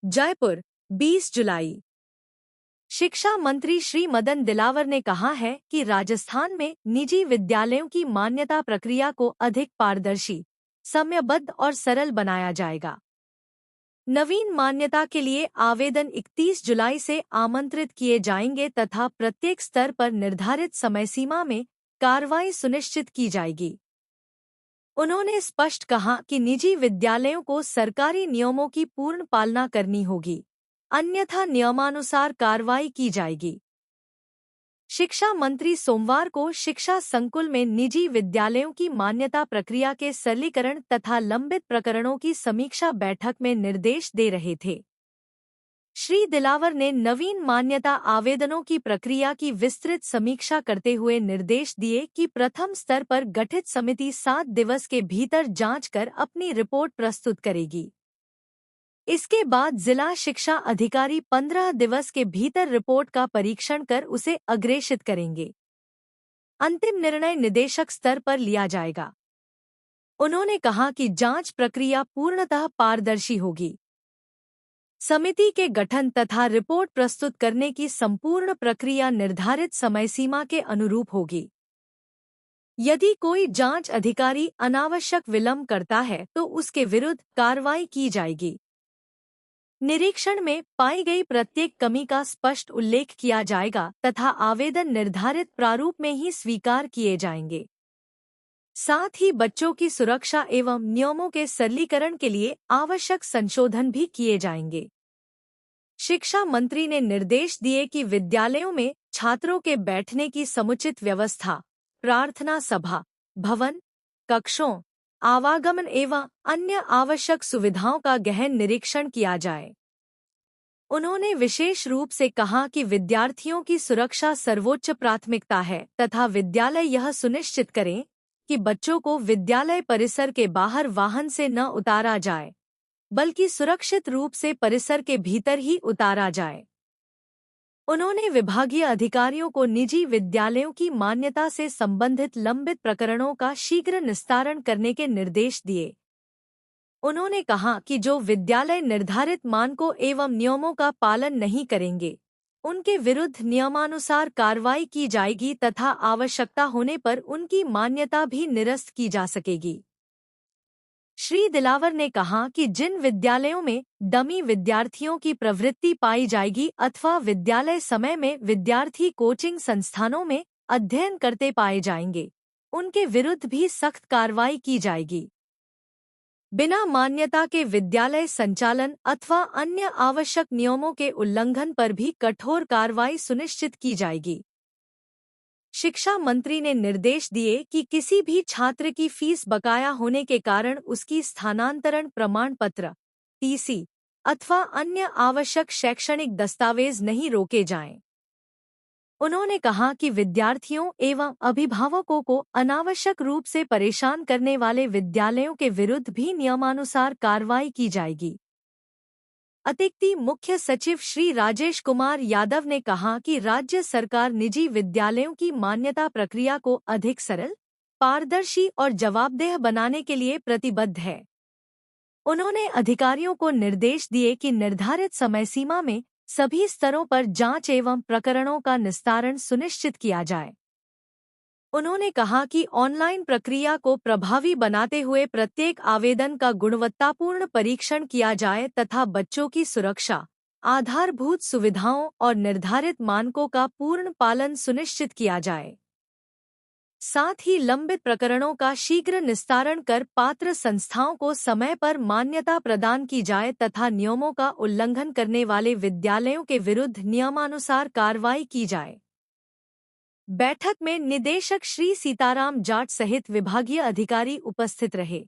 जयपुर, 20 जुलाई। शिक्षा मंत्री श्री मदन दिलावर ने कहा है कि राजस्थान में निजी विद्यालयों की मान्यता प्रक्रिया को अधिक पारदर्शी, समयबद्ध और सरल बनाया जाएगा। नवीन मान्यता के लिए आवेदन 31 जुलाई से आमंत्रित किए जाएंगे तथा प्रत्येक स्तर पर निर्धारित समय सीमा में कार्रवाई सुनिश्चित की जाएगी। उन्होंने स्पष्ट कहा कि निजी विद्यालयों को सरकारी नियमों की पूर्ण पालना करनी होगी, अन्यथा नियमानुसार कार्रवाई की जाएगी। शिक्षा मंत्री सोमवार को शिक्षा संकुल में निजी विद्यालयों की मान्यता प्रक्रिया के सरलीकरण तथा लंबित प्रकरणों की समीक्षा बैठक में निर्देश दे रहे थे। श्री दिलावर ने नवीन मान्यता आवेदनों की प्रक्रिया की विस्तृत समीक्षा करते हुए निर्देश दिए कि प्रथम स्तर पर गठित समिति 7 दिवस के भीतर जांच कर अपनी रिपोर्ट प्रस्तुत करेगी। इसके बाद जिला शिक्षा अधिकारी 15 दिवस के भीतर रिपोर्ट का परीक्षण कर उसे अग्रेषित करेंगे। अंतिम निर्णय निदेशक स्तर पर लिया जाएगा। उन्होंने कहा कि जांच प्रक्रिया पूर्णतः पारदर्शी होगी। समिति के गठन तथा रिपोर्ट प्रस्तुत करने की संपूर्ण प्रक्रिया निर्धारित समय सीमा के अनुरूप होगी। यदि कोई जांच अधिकारी अनावश्यक विलंब करता है तो उसके विरुद्ध कार्रवाई की जाएगी। निरीक्षण में पाई गई प्रत्येक कमी का स्पष्ट उल्लेख किया जाएगा तथा आवेदन निर्धारित प्रारूप में ही स्वीकार किए जाएंगे। साथ ही बच्चों की सुरक्षा एवं नियमों के सरलीकरण के लिए आवश्यक संशोधन भी किए जाएंगे। शिक्षा मंत्री ने निर्देश दिए कि विद्यालयों में छात्रों के बैठने की समुचित व्यवस्था, प्रार्थना सभा, भवन, कक्षों, आवागमन एवं अन्य आवश्यक सुविधाओं का गहन निरीक्षण किया जाए। उन्होंने विशेष रूप से कहा कि विद्यार्थियों की सुरक्षा सर्वोच्च प्राथमिकता है तथा विद्यालय यह सुनिश्चित करें कि बच्चों को विद्यालय परिसर के बाहर वाहन से न उतारा जाए, बल्कि सुरक्षित रूप से परिसर के भीतर ही उतारा जाए। उन्होंने विभागीय अधिकारियों को निजी विद्यालयों की मान्यता से संबंधित लंबित प्रकरणों का शीघ्र निस्तारण करने के निर्देश दिए। उन्होंने कहा कि जो विद्यालय निर्धारित मानकों एवं नियमों का पालन नहीं करेंगे, उनके विरुद्ध नियमानुसार कार्रवाई की जाएगी तथा आवश्यकता होने पर उनकी मान्यता भी निरस्त की जा सकेगी। श्री दिलावर ने कहा कि जिन विद्यालयों में डमी विद्यार्थियों की प्रवृत्ति पाई जाएगी अथवा विद्यालय समय में विद्यार्थी कोचिंग संस्थानों में अध्ययन करते पाए जाएंगे, उनके विरुद्ध भी सख्त कार्रवाई की जाएगी। बिना मान्यता के विद्यालय संचालन अथवा अन्य आवश्यक नियमों के उल्लंघन पर भी कठोर कार्रवाई सुनिश्चित की जाएगी। शिक्षा मंत्री ने निर्देश दिए कि किसी भी छात्र की फीस बकाया होने के कारण उसकी स्थानांतरण प्रमाण पत्र, टीसी अथवा अन्य आवश्यक शैक्षणिक दस्तावेज नहीं रोके जाएं। उन्होंने कहा कि विद्यार्थियों एवं अभिभावकों को अनावश्यक रूप से परेशान करने वाले विद्यालयों के विरुद्ध भी नियमानुसार कार्रवाई की जाएगी। अतिरिक्त मुख्य सचिव श्री राजेश कुमार यादव ने कहा कि राज्य सरकार निजी विद्यालयों की मान्यता प्रक्रिया को अधिक सरल, पारदर्शी और जवाबदेह बनाने के लिए प्रतिबद्ध है। उन्होंने अधिकारियों को निर्देश दिए कि निर्धारित समय सीमा में सभी स्तरों पर जांच एवं प्रकरणों का निस्तारण सुनिश्चित किया जाए। उन्होंने कहा कि ऑनलाइन प्रक्रिया को प्रभावी बनाते हुए प्रत्येक आवेदन का गुणवत्तापूर्ण परीक्षण किया जाए तथा बच्चों की सुरक्षा, आधारभूत सुविधाओं और निर्धारित मानकों का पूर्ण पालन सुनिश्चित किया जाए। साथ ही लंबित प्रकरणों का शीघ्र निस्तारण कर पात्र संस्थाओं को समय पर मान्यता प्रदान की जाए तथा नियमों का उल्लंघन करने वाले विद्यालयों के विरुद्ध नियमानुसार कार्रवाई की जाए। बैठक में निदेशक श्री सीताराम जाट सहित विभागीय अधिकारी उपस्थित रहे।